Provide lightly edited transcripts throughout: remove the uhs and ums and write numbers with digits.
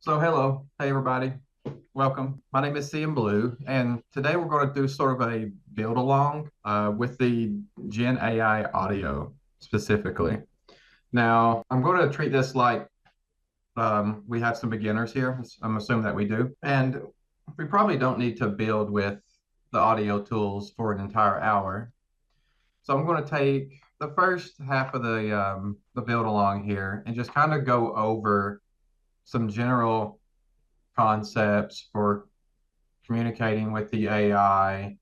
So hello, hey everybody, welcome. My name is SeeingBlue, and today we're going to do sort of a build along with the Gen AI audio specifically. Now, I'm going to treat this like we have some beginners here. I'm assuming that we do, and we probably don't need to build with the audio tools for an entire hour. So I'm going to take the first half of the build along here and just kind of go over some general concepts for communicating with the AI,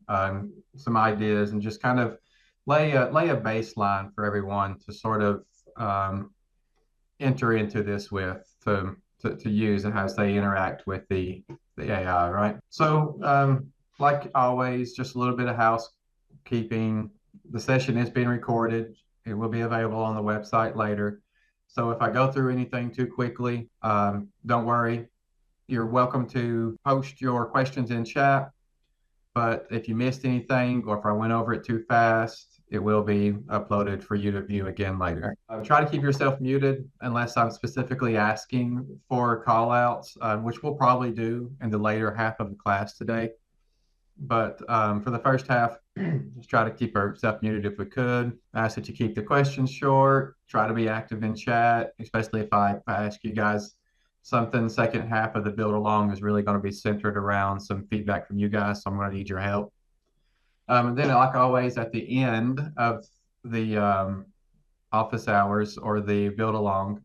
some ideas, and just kind of lay a baseline for everyone to sort of um, enter into this with to use as they interact with the AI, right? So, like always, just a little bit of housekeeping. The session is being recorded. It will be available on the website later. So if I go through anything too quickly, don't worry. You're welcome to post your questions in chat, but if you missed anything or if I went over it too fast, it will be uploaded for you to view again later. Try to keep yourself muted unless I'm specifically asking for call outs, which we'll probably do in the later half of the class today. But for the first half, just try to keep ourselves muted if we could. I ask that you keep the questions short, try to be active in chat, especially if I ask you guys something. Second half of the build along is really going to be centered around some feedback from you guys, so I'm going to need your help. And then, like always, at the end of the office hours or the build along,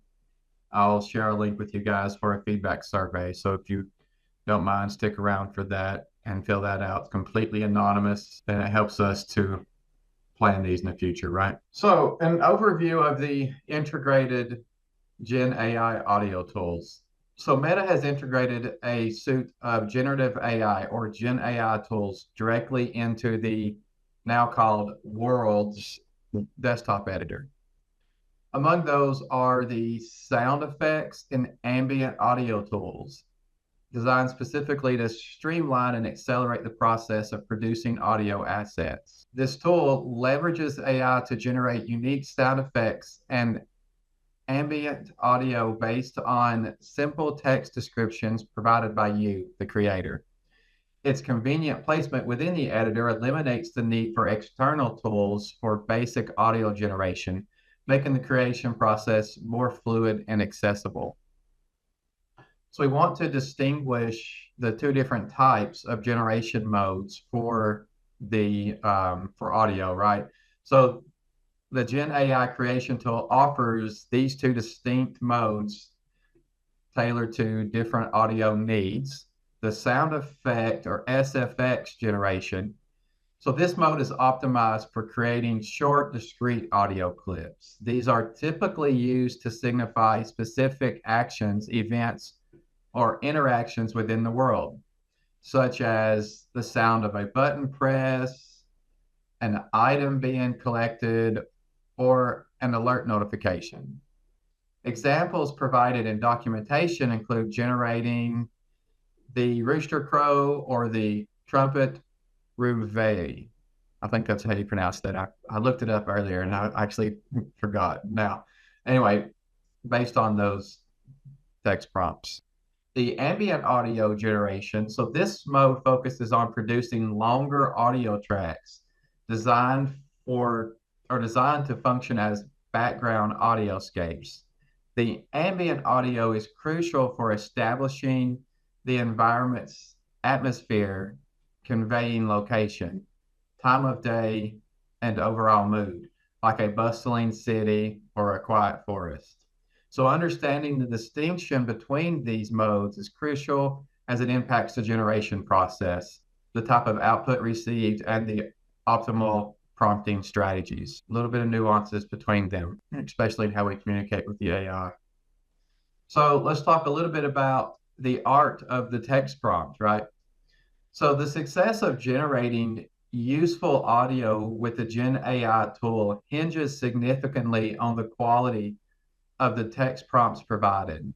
I'll share a link with you guys for a feedback survey. So if you don't mind, stick around for that and fill that out. It's completely anonymous, and it helps us to plan these in the future, right? So an overview of the integrated Gen AI audio tools. So Meta has integrated a suite of generative AI or Gen AI tools directly into the now called World's desktop editor. Among those are the sound effects and ambient audio tools designed specifically to streamline and accelerate the process of producing audio assets. This tool leverages AI to generate unique sound effects and ambient audio based on simple text descriptions provided by you, the creator. Its convenient placement within the editor eliminates the need for external tools for basic audio generation, making the creation process more fluid and accessible. So we want to distinguish the two different types of generation modes for the for audio, right? So the Gen AI creation tool offers these two distinct modes tailored to different audio needs. The sound effect or SFX generation. So this mode is optimized for creating short, discrete audio clips. These are typically used to signify specific actions, events, or interactions within the world, such as the sound of a button press, an item being collected, or an alert notification. Examples provided in documentation include generating the rooster crow or the trumpet reveille. I think that's how you pronounce that. I looked it up earlier and I actually forgot. Now, anyway, based on those text prompts. The ambient audio generation. So this mode focuses on producing longer audio tracks designed for or designed to function as background audioscapes. The ambient audio is crucial for establishing the environment's atmosphere, conveying location, time of day, and overall mood, like a bustling city or a quiet forest. So understanding the distinction between these modes is crucial as it impacts the generation process, the type of output received, and the optimal prompting strategies. A little bit of nuances between them, especially in how we communicate with the AI. So let's talk a little bit about the art of the text prompt, right? So the success of generating useful audio with the Gen AI tool hinges significantly on the quality of the text prompts provided.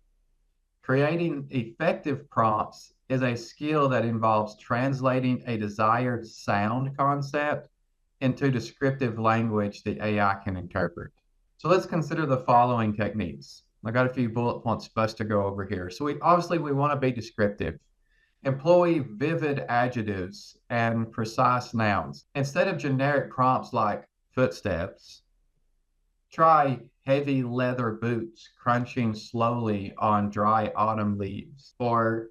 Creating effective prompts is a skill that involves translating a desired sound concept into descriptive language the AI can interpret. So let's consider the following techniques. I got a few bullet points for us to go over here. So we want to be descriptive. Employ vivid adjectives and precise nouns. Instead of generic prompts like footsteps, try heavy leather boots crunching slowly on dry autumn leaves, or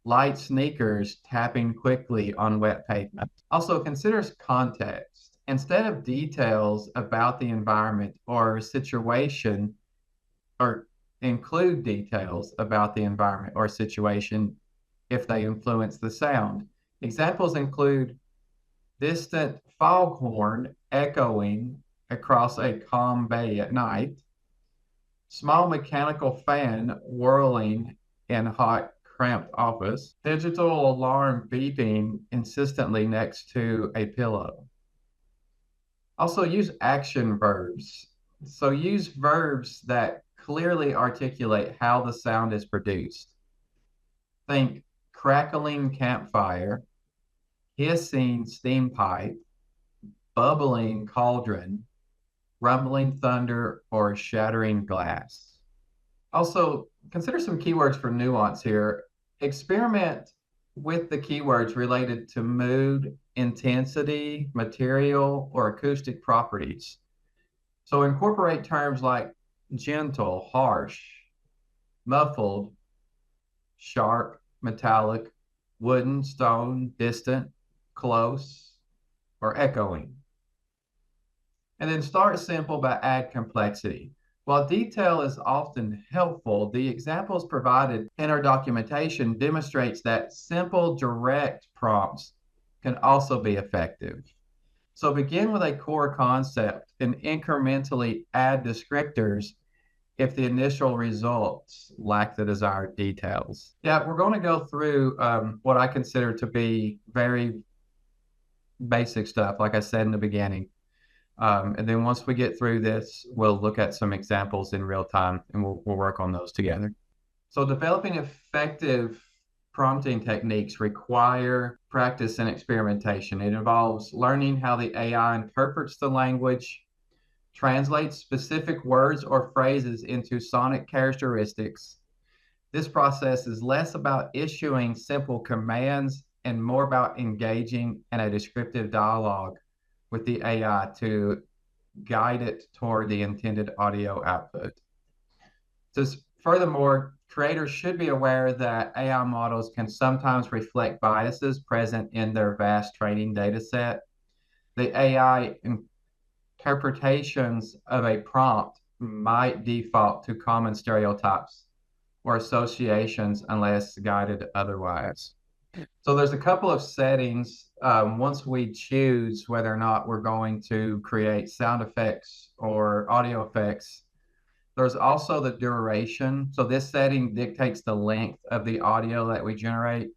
light sneakers tapping quickly on wet pavement. Also, consider context. Instead of details about the environment or situation, or include details about the environment or situation if they influence the sound. Examples include distant foghorn echoing across a calm bay at night, small mechanical fan whirling in hot, cramped office, digital alarm beeping insistently next to a pillow. Also, use action verbs. So use verbs that clearly articulate how the sound is produced. Think crackling campfire, hissing steam pipe, bubbling cauldron, rumbling thunder, or shattering glass. Also, consider some keywords for nuance here. Experiment with the keywords related to mood, intensity, material, or acoustic properties. So incorporate terms like gentle, harsh, muffled, sharp, metallic, wooden, stone, distant, close, or echoing. And then start simple but add complexity. While detail is often helpful, the examples provided in our documentation demonstrates that simple, direct prompts can also be effective. So begin with a core concept and incrementally add descriptors if the initial results lack the desired details. Yeah, we're going to go through what I consider to be very basic stuff, like I said in the beginning. And then once we get through this, we'll look at some examples in real time and we'll work on those together. So developing effective prompting techniques require practice and experimentation. It involves learning how the AI interprets the language, translates specific words or phrases into sonic characteristics. This process is less about issuing simple commands and more about engaging in a descriptive dialogue with the AI to guide it toward the intended audio output. Furthermore, creators should be aware that AI models can sometimes reflect biases present in their vast training data set. The AI interpretations of a prompt might default to common stereotypes or associations unless guided otherwise. So there's a couple of settings once we choose whether or not we're going to create sound effects or audio effects. There's also the duration. So this setting dictates the length of the audio that we generate.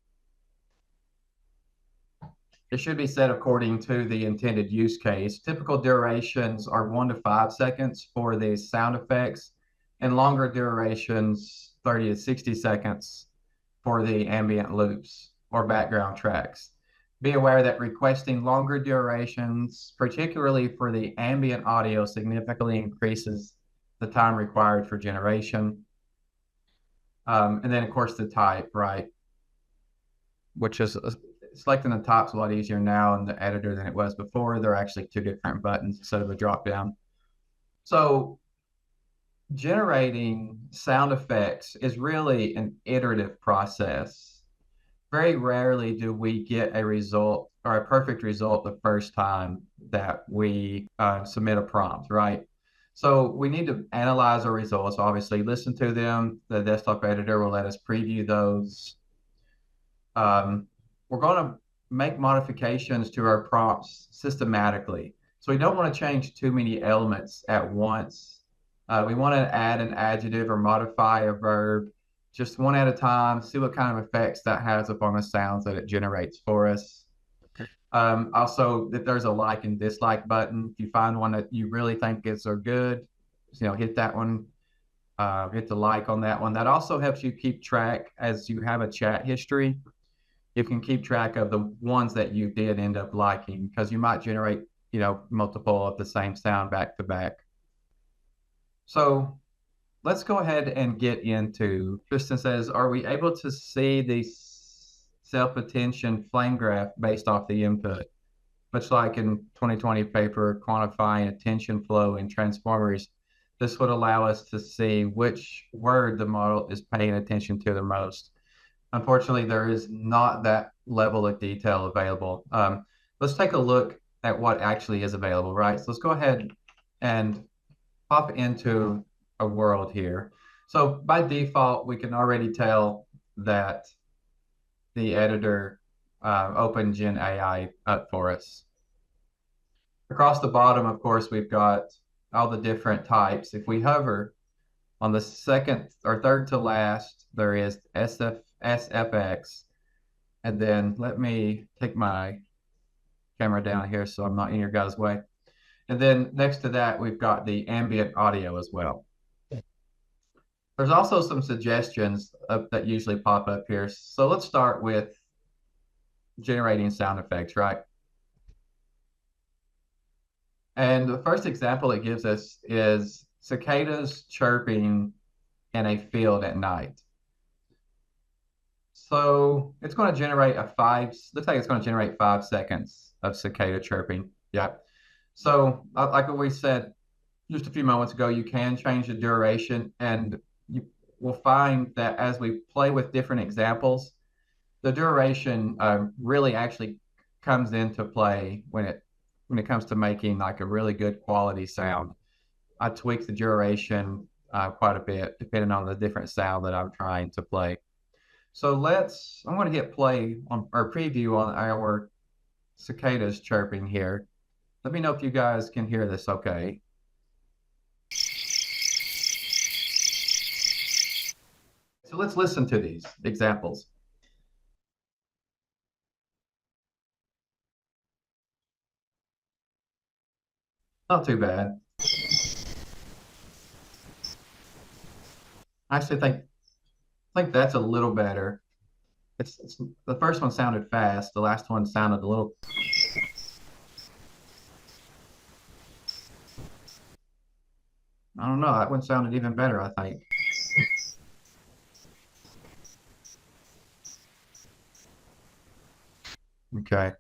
It should be set according to the intended use case. Typical durations are 1 to 5 seconds for the sound effects, and longer durations, 30 to 60 seconds for the ambient loops or background tracks. Be aware that requesting longer durations, particularly for the ambient audio, significantly increases the time required for generation. And then, of course, the type, right? Which is selecting the type's a lot easier now in the editor than it was before. There are actually 2 different buttons instead of a drop down. So generating sound effects is really an iterative process. Very rarely do we get a result or a perfect result the first time that we submit a prompt, right? So we need to analyze our results, obviously, listen to them. The desktop editor will let us preview those. We're going to make modifications to our prompts systematically. So we don't want to change too many elements at once. We want to add an adjective or modify a verb just one at a time, see what kind of effects that has upon the sounds that it generates for us. Also, if there's a like and dislike button, if you find one that you really think is good, hit that one, hit the like on that one. That also helps you keep track as you have a chat history. You can keep track of the ones that you did end up liking because you might generate, multiple of the same sound back to back. So let's go ahead and get into, Kristen says, are we able to see the self-attention flame graph based off the input? Much like in 2020 paper, quantifying attention flow in transformers, this would allow us to see which word the model is paying attention to the most. Unfortunately, there is not that level of detail available. Let's take a look at what actually is available, right? So let's go ahead and pop into a world here. So by default, we can already tell that the editor opened GenAI up for us. Across the bottom, of course, we've got all the different types. If we hover on the second or third to last, there is SFX. And then let me take my camera down here so I'm not in your guys' way. And then next to that, we've got the ambient audio as well. There's also some suggestions that usually pop up here. So let's start with generating sound effects, right? And the first example it gives us is cicadas chirping in a field at night. So it's going to generate let's say it's going to generate 5 seconds of cicada chirping. Yeah. So like we said just a few moments ago, you can change the duration, and you will find that as we play with different examples, the duration really actually comes into play when it comes to making like a really good quality sound. I tweak the duration quite a bit depending on the different sound that I'm trying to play. So I'm going to hit play on or preview on our cicadas chirping here. Let me know if you guys can hear this okay. So let's listen to these examples. Not too bad. I actually think that's a little better. It's the first one sounded fast. The last one sounded a little. I don't know. That one sounded even better, I think. Okay.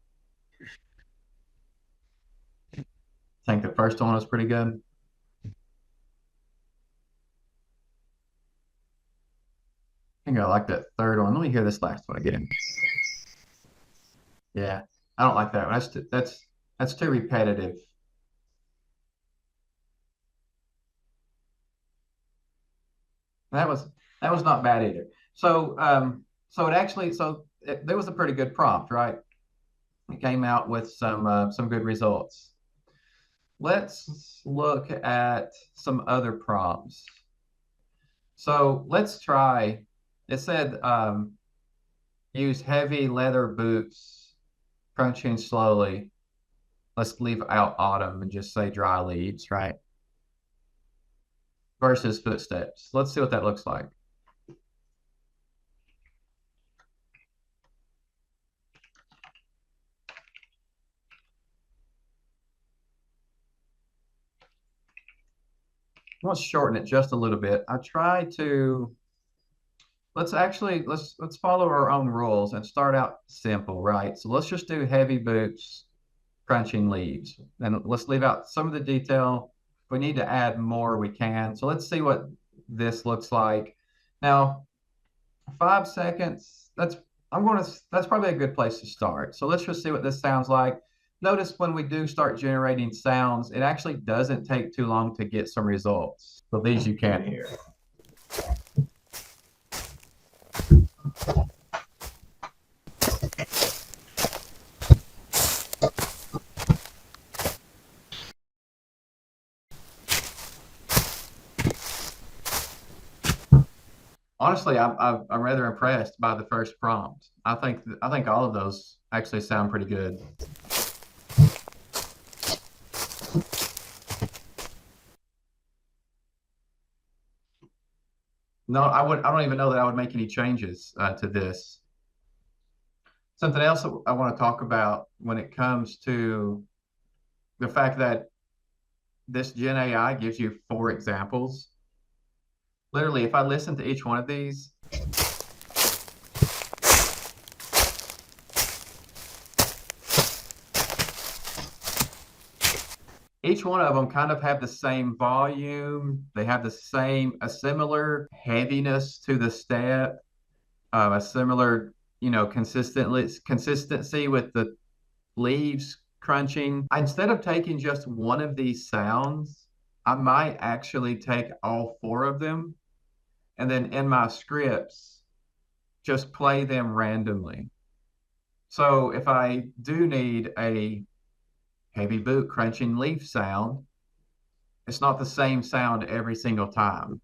I think the first one was pretty good. I think I like that third one. Let me hear this last one again. Yeah, I don't like that one. That's too repetitive. That was that was not bad either. So there was a pretty good prompt, right? It came out with some good results. Let's look at some other prompts. So let's try. It said use heavy leather boots, crunching slowly. Let's leave out autumn and just say dry leaves, right? Versus footsteps. Let's see what that looks like. Let's shorten it just a little bit. I try to let's follow our own rules and start out simple, right? So let's just do heavy boots, crunching leaves, and let's leave out some of the detail. If we need to add more, we can. So let's see what this looks like. Now, 5 seconds. That's probably a good place to start. So let's just see what this sounds like. Notice when we do start generating sounds, it actually doesn't take too long to get some results. So these you can hear. Honestly, I'm rather impressed by the first prompt. I think all of those actually sound pretty good. No, I don't even know that I would make any changes to this. Something else that I want to talk about when it comes to the fact that this Gen AI gives you 4 examples. Literally, if I listen to each one of these, each one of them kind of have the same volume. They have a similar heaviness to the step, a similar, consistency with the leaves crunching. Instead of taking just one of these sounds, I might actually take all four of them and then in my scripts, just play them randomly. So if I do need a heavy boot crunching leaf sound, it's not the same sound every single time.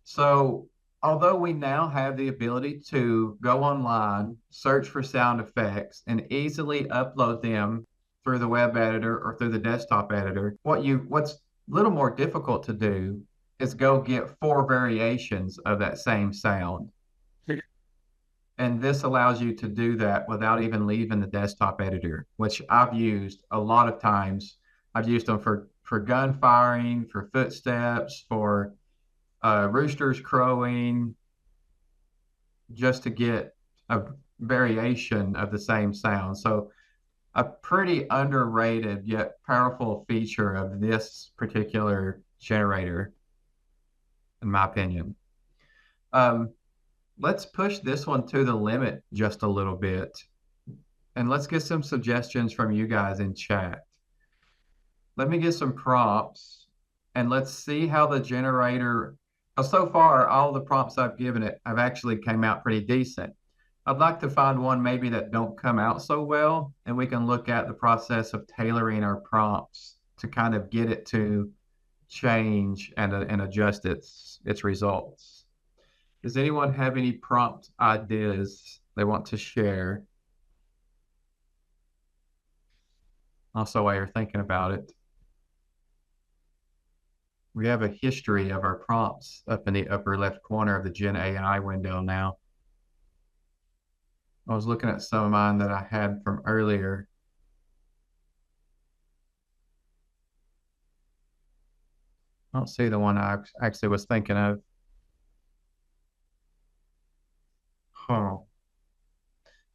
So although we now have the ability to go online, search for sound effects, and easily upload them through the web editor or through the desktop editor, what's a little more difficult to do is go get four variations of that same sound. And this allows you to do that without even leaving the desktop editor, which I've used a lot of times. I've used them for gun firing, for footsteps, for roosters crowing, just to get a variation of the same sound. So a pretty underrated yet powerful feature of this particular generator, in my opinion. Let's push this one to the limit just a little bit. And let's get some suggestions from you guys in chat. Let me get some prompts and let's see how the generator, so far, all the prompts I've given it have actually came out pretty decent. I'd like to find one maybe that don't come out so well, and we can look at the process of tailoring our prompts to kind of get it to change and adjust its results. Does anyone have any prompt ideas they want to share? Also, while you're thinking about it, we have a history of our prompts up in the upper left corner of the GenAI window now. I was looking at some of mine that I had from earlier. I don't see the one I actually was thinking of. Oh.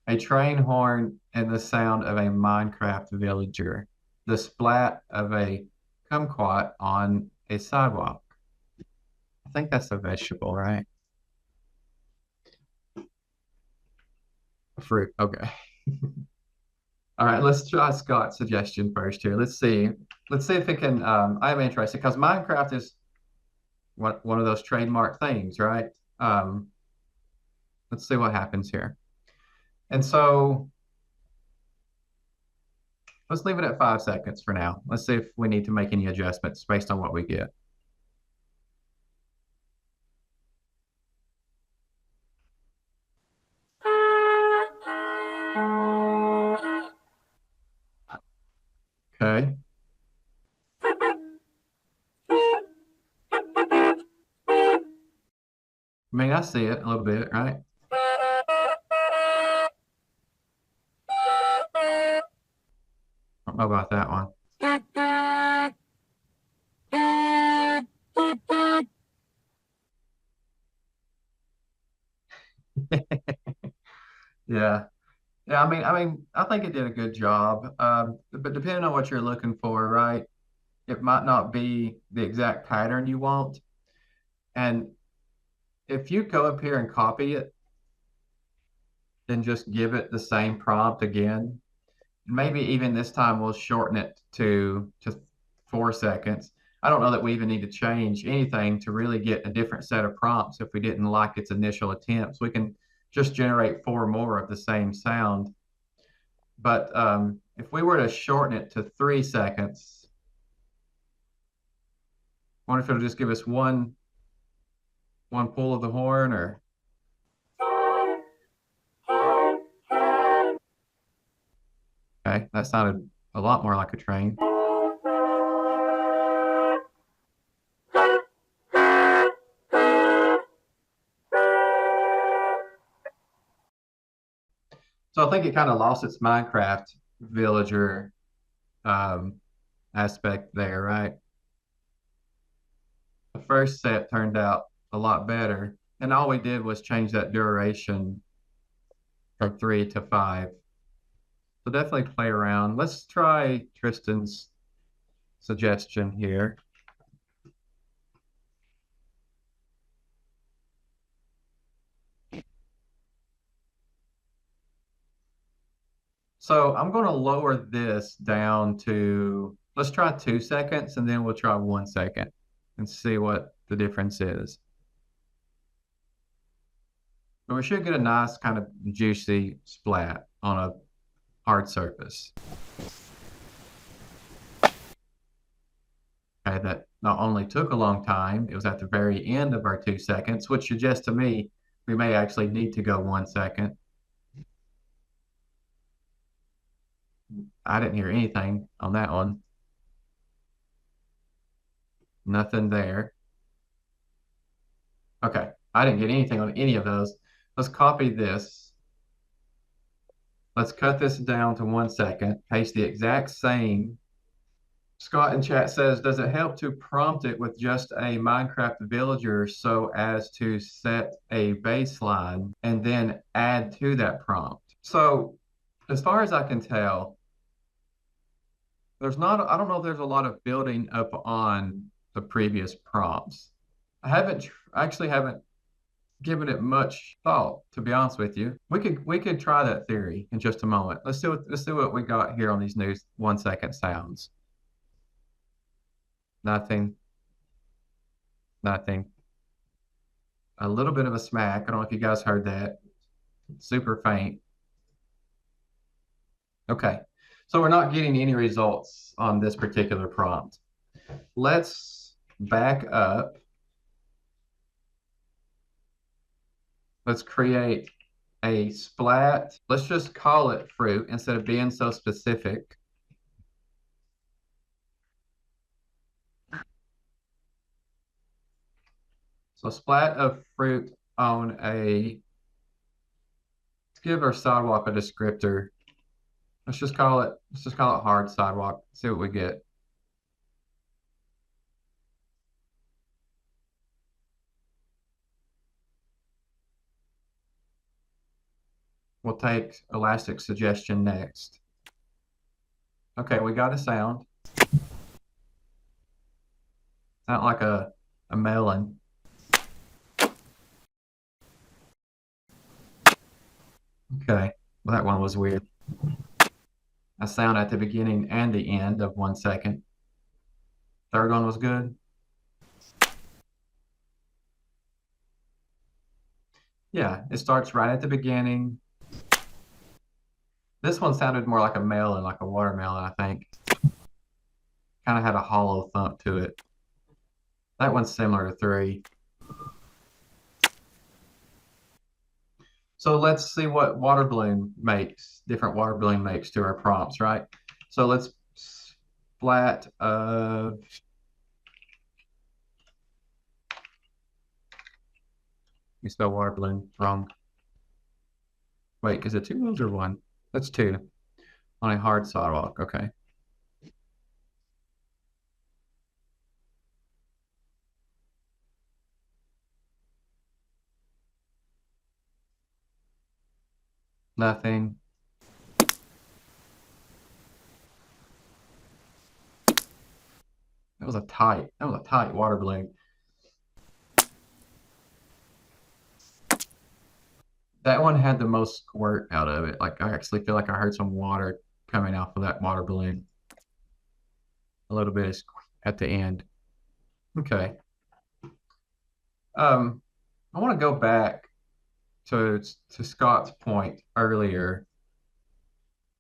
A train horn and the sound of a Minecraft villager. The splat of a kumquat on a sidewalk. I think that's a vegetable, right? A fruit. Okay. All right, let's try Scott's suggestion first here. Let's see. Let's see if it can. I'm interested because Minecraft is one of those trademark things, right? Let's see what happens here. And so let's leave it at 5 seconds for now. Let's see if we need to make any adjustments based on what we get. Okay. I mean, I see it a little bit, right? I don't know about that one. Yeah. Yeah, I think it did a good job. But depending on what you're looking for, right? It might not be the exact pattern you want. And if you go up here and copy it, then just give it the same prompt again. Maybe even this time we'll shorten it to just 4 seconds. I don't know that we even need to change anything to really get a different set of prompts if we didn't like its initial attempts. We can just generate 4 more of the same sound. But if we were to shorten it to 3 seconds, I wonder if it'll just give us one pull of the horn or. Okay, that sounded a lot more like a train. So I think it kind of lost its Minecraft villager aspect there, right? The first set turned out a lot better. And all we did was change that duration from 3 to 5. So definitely play around. Let's try Tristan's suggestion here. So I'm going to lower this down to, let's try 2 seconds and then we'll try 1 second and see what the difference is. But we should get a nice kind of juicy splat on a hard surface. Okay, that not only took a long time, it was at the very end of our 2 seconds, which suggests to me we may actually need to go 1 second. I didn't hear anything on that one. Nothing there. Okay, I didn't get anything on any of those. Let's copy this. Let's cut this down to 1 second, paste the exact same. Scott in chat says, does it help to prompt it with just a Minecraft villager so as to set a baseline and then add to that prompt? So as far as I can tell, I don't know if there's a lot of building up on the previous prompts. I actually haven't given it much thought, to be honest with you. We could try that theory in just a moment. Let's see what we got here on these new 1 second sounds. Nothing. Nothing. A little bit of a smack. I don't know if you guys heard that. Super faint. Okay. So we're not getting any results on this particular prompt. Let's back up. Let's create a splat. Let's just call it fruit instead of being so specific. So splat of fruit on let's give our sidewalk a descriptor. Let's just call it hard sidewalk. See what we get. We'll take elastic suggestion next. Okay, we got a sound. Sound like a melon. Okay, well, that one was weird. A sound at the beginning and the end of 1 second. Third one was good. Yeah, it starts right at the beginning. This one sounded more like a melon, like a watermelon, I think. Kind of had a hollow thump to it. That one's similar to 3. So let's see what different water balloon makes to our prompts, right? So let's splat of, you spell water balloon wrong. Wait, is it 2 wheels or 1? That's 2 on a hard sidewalk, okay. Nothing. That was a tight water balloon. That one had the most squirt out of it. Like I actually feel like I heard some water coming off of that water balloon. A little bit at the end. Okay. I want to go back to Scott's point earlier.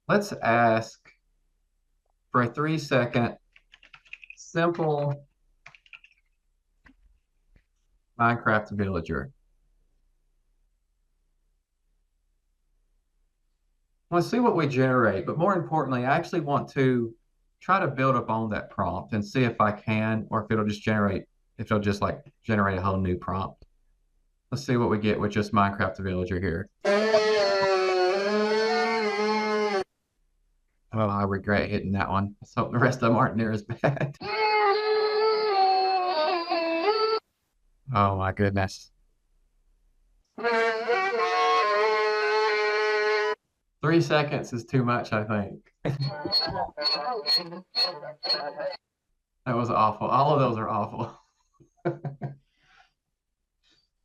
Let's ask for a 3-second simple Minecraft villager. Let's see what we generate, but more importantly, I actually want to try to build up on that prompt and see if I can, or if it'll just generate a whole new prompt. Let's see what we get with just Minecraft villager here. Oh, I regret hitting that one. So the rest of them aren't near as bad. Oh my goodness. 3 seconds is too much, I think. That was awful. All of those are awful.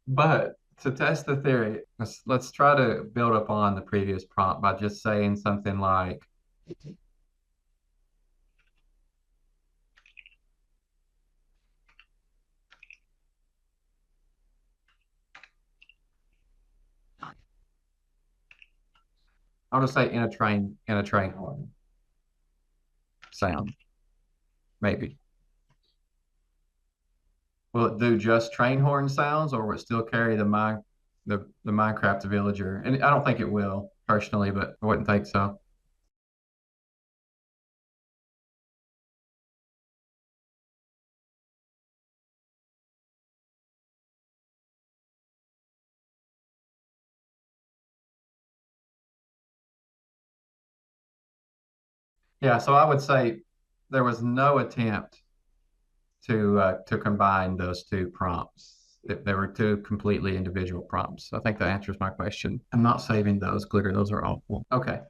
But to test the theory, let's try to build upon the previous prompt by just saying something like, I'll just say in a train horn sound, maybe. Will it do just train horn sounds, or will it still carry the Minecraft villager? And I don't think it will personally, but I wouldn't think so. Yeah, so I would say there was no attempt to combine those two prompts. They were two completely individual prompts. I think that answers my question. I'm not saving those, Glitter. Those are awful. Okay.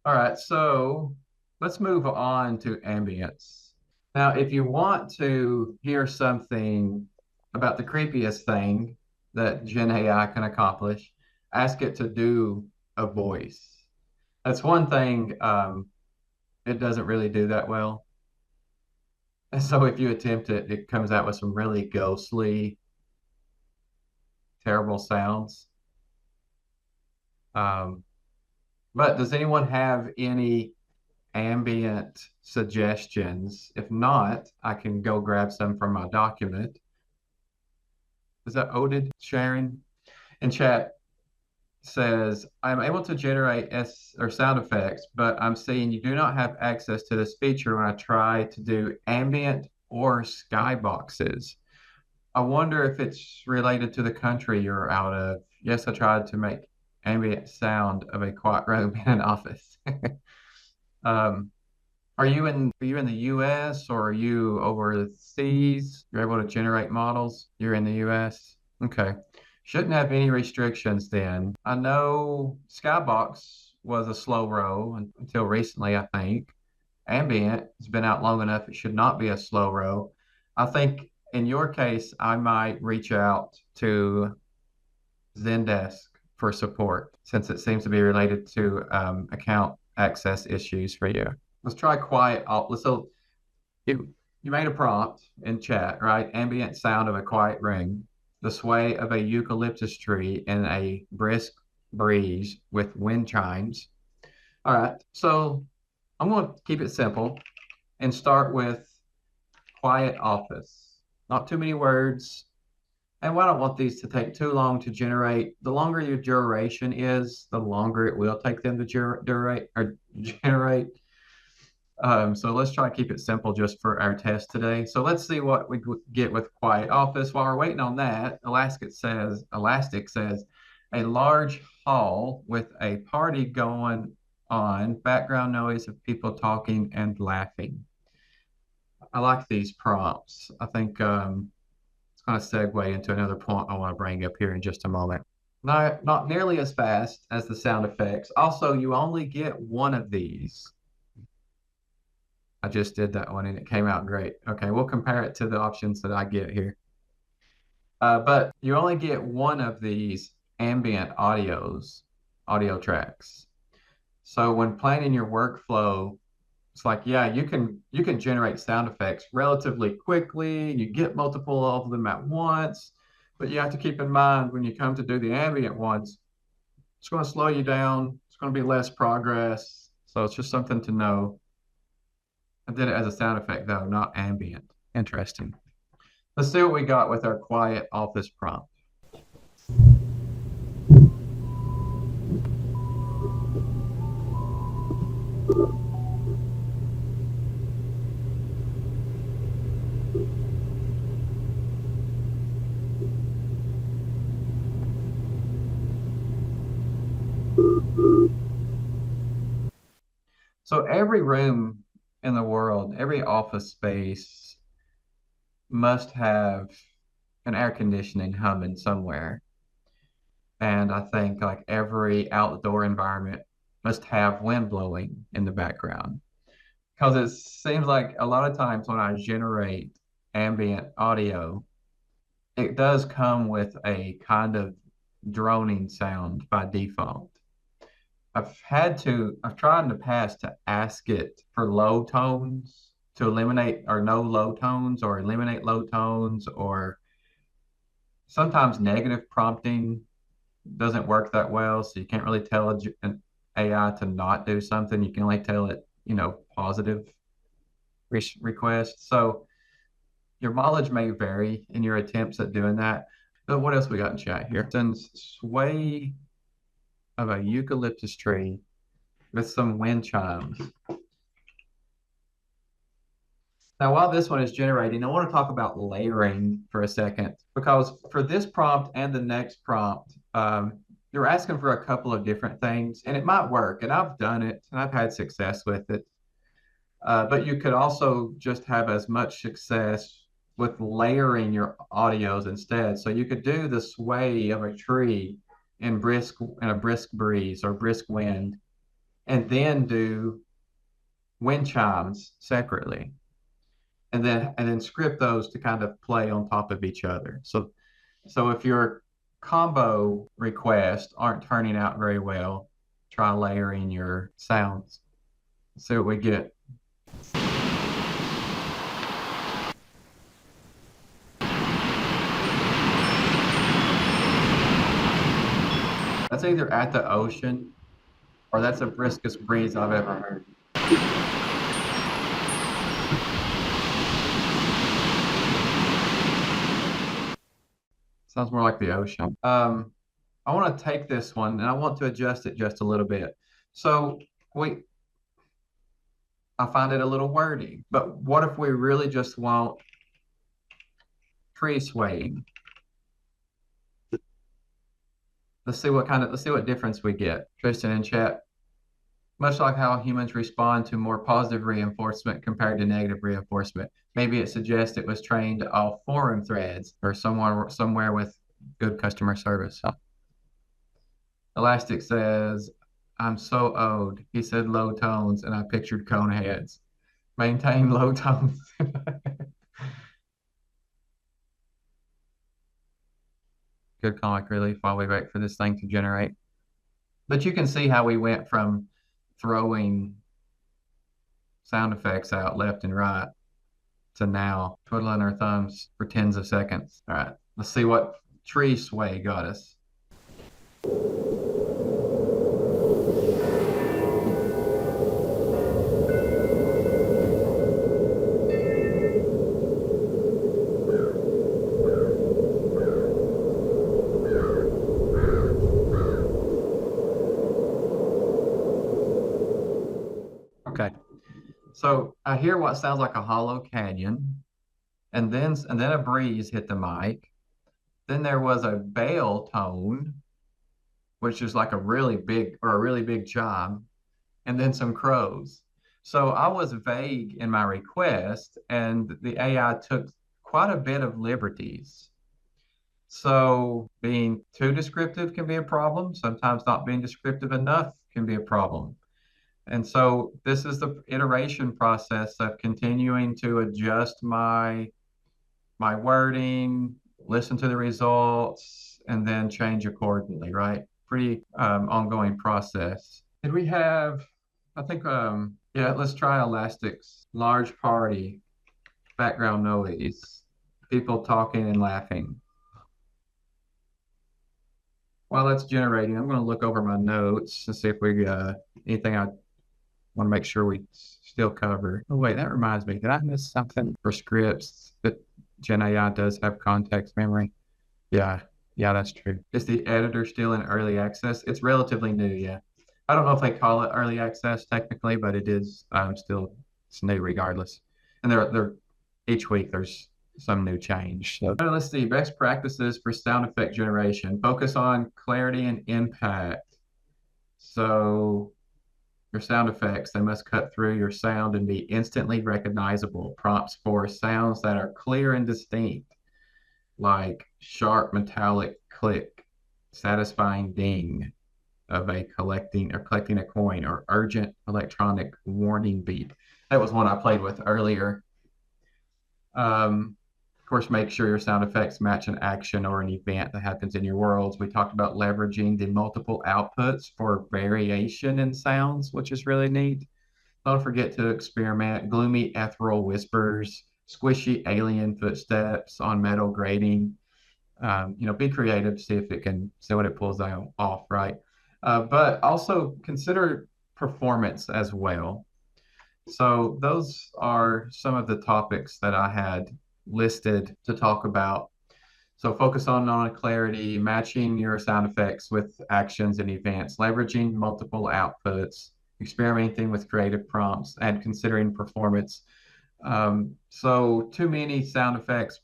All right. So let's move on to ambience. Now, if you want to hear something about the creepiest thing that Gen AI can accomplish, ask it to do a voice. That's one thing it doesn't really do that well. And so if you attempt it, it comes out with some really ghostly, terrible sounds. Um, but does anyone have any ambient suggestions? If not, I can go grab some from my document. Is that Oded Sharon in chat says, I'm able to generate S or sound effects, but I'm seeing you do not have access to this feature when I try to do ambient or skyboxes. I wonder if it's related to the country you're out of. Yes, I tried to make ambient sound of a quiet room in an office. Um, are you in the US or are you overseas? You're able to generate models? You're in the US? Okay. Shouldn't have any restrictions then. I know Skybox was a slow row until recently, I think. Ambient has been out long enough, it should not be a slow row. I think in your case, I might reach out to Zendesk for support since it seems to be related to account access issues for you. Let's try quiet. So you you made a prompt in chat, right? Ambient sound of a quiet room, the sway of a eucalyptus tree in a brisk breeze with wind chimes. All right, so I'm going to keep it simple and start with quiet office. Not too many words. And I don't want these to take too long to generate. The longer your duration is, the longer it will take them to durate or generate. So let's try to keep it simple just for our test today. So let's see what we get with quiet office. While we're waiting on that, Elastic says a large hall with a party going on, background noise of people talking and laughing. I like these prompts. I think it's going to segue into another point I want to bring up here in just a moment. Not nearly as fast as the sound effects. Also, you only get one of these. I just did that one and it came out great. Okay, we'll compare it to the options that I get here. But you only get one of these ambient audio tracks. So when planning your workflow, it's like, yeah, you can generate sound effects relatively quickly. You get multiple of them at once, but you have to keep in mind when you come to do the ambient ones, it's going to slow you down. It's going to be less progress. So it's just something to know. I did it as a sound effect though, not ambient. Interesting. Let's see what we got with our quiet office prompt. So every room in the world, every office space must have an air conditioning humming somewhere. And I think like every outdoor environment must have wind blowing in the background. Because it seems like a lot of times when I generate ambient audio, it does come with a kind of droning sound by default. I've tried in the past to ask it for low tones to eliminate or no low tones or eliminate low tones, or sometimes negative prompting doesn't work that well. So you can't really tell an AI to not do something. You can only tell it, positive requests. So your mileage may vary in your attempts at doing that. But what else we got in chat here? Since sway of a eucalyptus tree with some wind chimes. Now, while this one is generating, I want to talk about layering for a second, because for this prompt and the next prompt, you're asking for a couple of different things, and it might work, and I've done it, and I've had success with it. But you could also just have as much success with layering your audios instead. So you could do the sway of a tree in a brisk breeze or brisk wind, and then do wind chimes separately, and then script those to kind of play on top of each other. So if your combo requests aren't turning out very well, try layering your sounds. See what we get. That's either at the ocean or that's the briskest breeze I've ever heard. Sounds more like the ocean. I want to take this one and I want to adjust it just a little bit. So I find it a little wordy, but what if we really just want tree swaying? Let's see what difference we get. Tristan in chat. Much like how humans respond to more positive reinforcement compared to negative reinforcement. Maybe it suggests it was trained off forum threads or somewhere with good customer service. Elastic says, I'm so old. He said low tones, and I pictured cone heads. Maintain low tones. Good comic relief while we wait for this thing to generate. But you can see how we went from throwing sound effects out left and right to now twiddling our thumbs for tens of seconds. All right, let's see what tree sway got us. Okay, so I hear what sounds like a hollow canyon, and then a breeze hit the mic. Then there was a bell tone, which is like a really big chime, and then some crows. So I was vague in my request, and the AI took quite a bit of liberties. So being too descriptive can be a problem. Sometimes not being descriptive enough can be a problem. And so this is the iteration process of continuing to adjust my wording, listen to the results, and then change accordingly, right? Pretty ongoing process. Did we have, I think, yeah, let's try Elastic's large party, background noise, people talking and laughing. While that's generating, I'm going to look over my notes to see if we anything I want to make sure we still cover. Oh, wait, that reminds me. Did I miss something for scripts that GenAI does have context memory? Yeah, that's true. Is the editor still in early access? It's relatively new, yeah. I don't know if they call it early access technically, but it is still, it's new regardless. And they're each week there's some new change. So let's see, best practices for sound effect generation. Focus on clarity and impact. So your sound effects, they must cut through your sound and be instantly recognizable. Prompts for sounds that are clear and distinct. like sharp metallic click, satisfying ding of a collecting a coin, or urgent electronic warning beep. That was one I played with earlier. Of course, make sure your sound effects match an action or an event that happens in your worlds. We talked about leveraging the multiple outputs for variation in sounds, which is really neat. Don't forget to experiment. Gloomy ethereal whispers, squishy alien footsteps on metal grating. Be creative, see if it can see what it pulls out off, right? But also consider performance as well. So those are some of the topics that I had listed to talk about. So focus on non-clarity, matching your sound effects with actions and events, leveraging multiple outputs, experimenting with creative prompts, and considering performance. So too many sound effects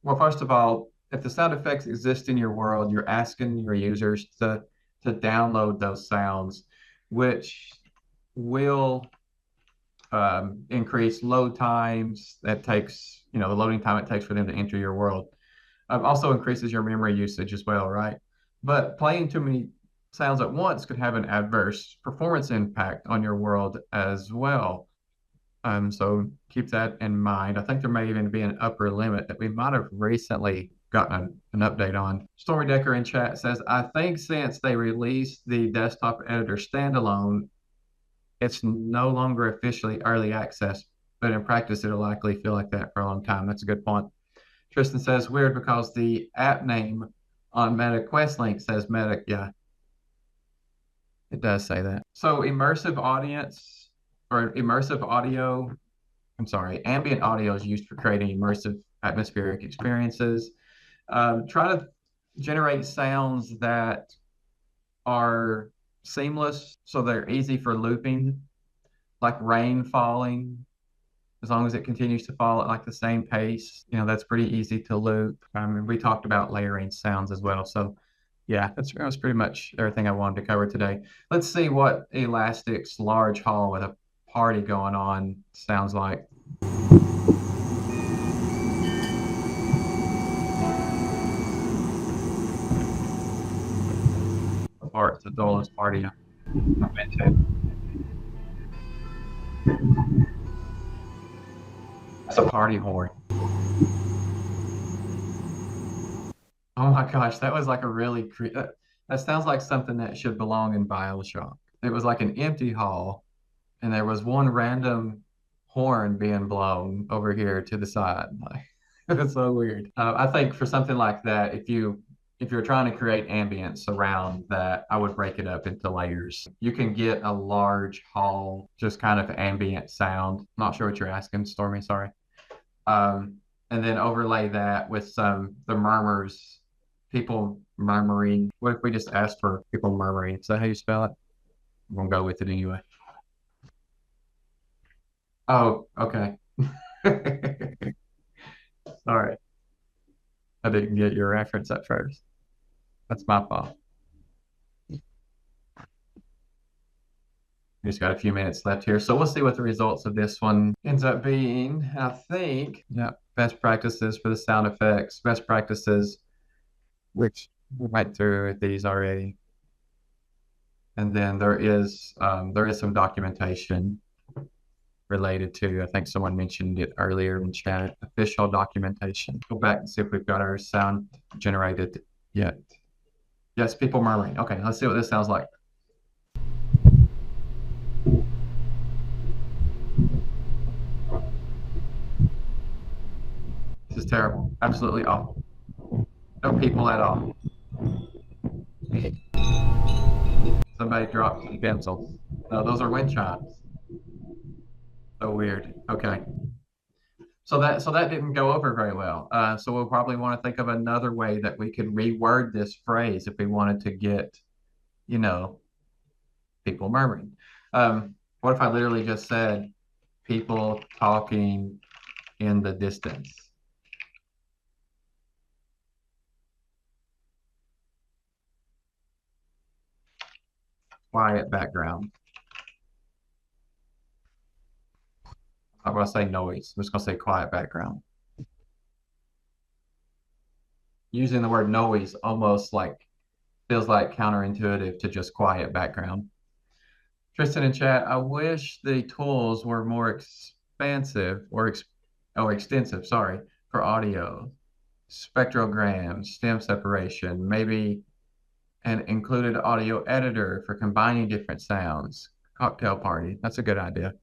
well, first of all, if the sound effects exist in your world, you're asking your users to download those sounds, which will increase load times. That takes, the loading time it takes for them to enter your world. Also increases your memory usage as well, right? But playing too many sounds at once could have an adverse performance impact on your world as well. So keep that in mind. I think there may even be an upper limit that we might have recently gotten an update on. Story Decker in chat says, I think since they released the desktop editor standalone, it's no longer officially early access, but in practice, it'll likely feel like that for a long time. That's a good point. Tristan says, weird because the app name on Meta Quest Link says Meta. Yeah, it does say that. So immersive audience or immersive audio, I'm sorry, ambient audio is used for creating immersive atmospheric experiences. Try to generate sounds that are seamless, so they're easy for looping, like rain falling. As long as it continues to fall at like the same pace, that's pretty easy to loop. And we talked about layering sounds as well. So yeah, that was pretty much everything I wanted to cover today. Let's see what Elastic's large hall with a party going on sounds like. Or it's the dullest party I've been to. It's a party horn. Oh my gosh, that was like a really that sounds like something that should belong in BioShock. It was like an empty hall, and there was one random horn being blown over here to the side. Like, it's so weird. I think for something like that, if you're trying to create ambience around that, I would break it up into layers. You can get a large hall, just kind of ambient sound. Not sure what you're asking, Stormy. Sorry. And then overlay that with the murmurs, people murmuring. What if we just asked for people murmuring? Is that how you spell it? I'm gonna go with it anyway. Oh, okay. Sorry. I didn't get your reference at first. That's my fault. We just got a few minutes left here. So we'll see what the results of this one ends up being. I think, yeah, best practices for the sound effects, best practices, which we went through these already. And then there is some documentation related to, I think someone mentioned it earlier in chat, official documentation. Go back and see if we've got our sound generated yet. Yes, people murmuring. Okay, let's see what this sounds like. This is terrible. Absolutely awful. No people at all. Somebody dropped some pencils. No, those are wind chimes. So weird. Okay. So that didn't go over very well. So we'll probably want to think of another way that we could reword this phrase if we wanted to get, people murmuring. What if I literally just said people talking in the distance? Quiet background. I'm going to say noise. I'm just going to say quiet background. using the word noise almost like feels like counterintuitive to just quiet background. Tristan in chat, I wish the tools were more expansive or extensive, sorry, for audio, spectrograms, stem separation, maybe an included audio editor for combining different sounds. Cocktail party, that's a good idea.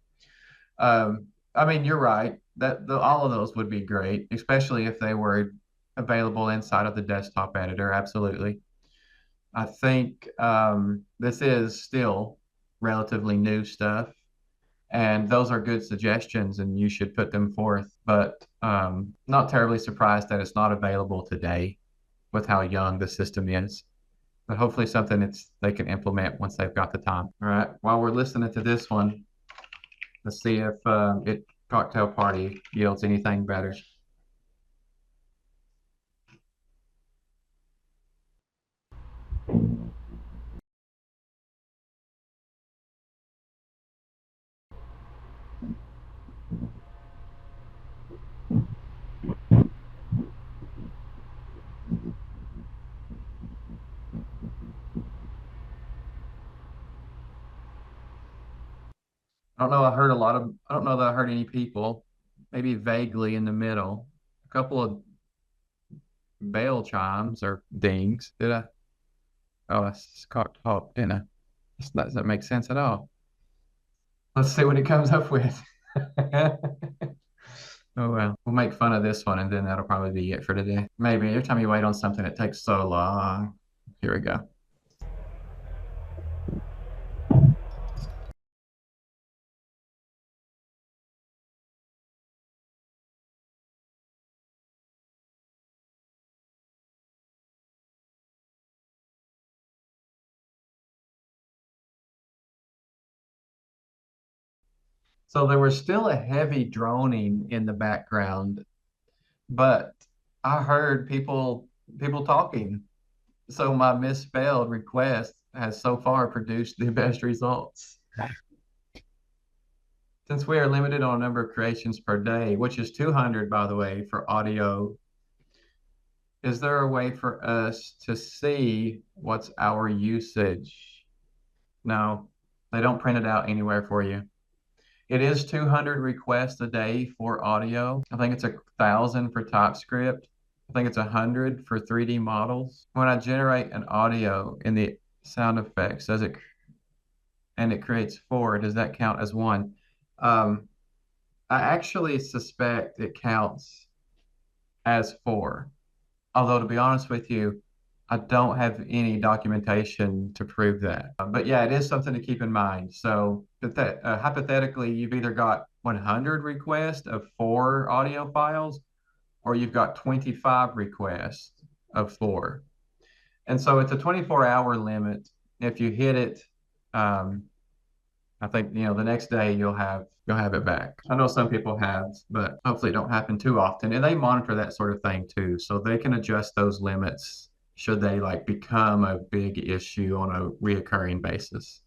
I mean, you're right. All of those would be great, especially if they were available inside of the desktop editor. Absolutely. I think this is still relatively new stuff, and those are good suggestions, and you should put them forth. But not terribly surprised that it's not available today with how young the system is. But hopefully something they can implement once they've got the time. All right. While we're listening to this one, let's see if Cocktail Party yields anything better. I don't know that I heard any people, maybe vaguely in the middle. A couple of bell chimes or dings. Did I? Oh, that's cocked hawk, didn't I? That doesn't make sense at all. Let's see what it comes up with. Oh well, we'll make fun of this one and then that'll probably be it for today. Maybe every time you wait on something, it takes so long. Here we go. So there was still a heavy droning in the background, but I heard people talking. So my misspelled request has so far produced the best results. Since we are limited on a number of creations per day, which is 200, by the way, for audio, is there a way for us to see what's our usage? No, they don't print it out anywhere for you. It is 200 requests a day for audio. I think it's 1,000 for TypeScript. I think it's 100 for 3D models. When I generate an audio in the sound effects, and it creates 4, does that count as 1? I actually suspect it counts as 4. Although to be honest with you, I don't have any documentation to prove that. But yeah, it is something to keep in mind. So hypothetically, you've either got 100 requests of 4 audio files, or you've got 25 requests of 4. And so it's a 24-hour limit. If you hit it, I think the next day you'll have it back. I know some people have, but hopefully it don't happen too often. And they monitor that sort of thing too, so they can adjust those limits should they become a big issue on a reoccurring basis.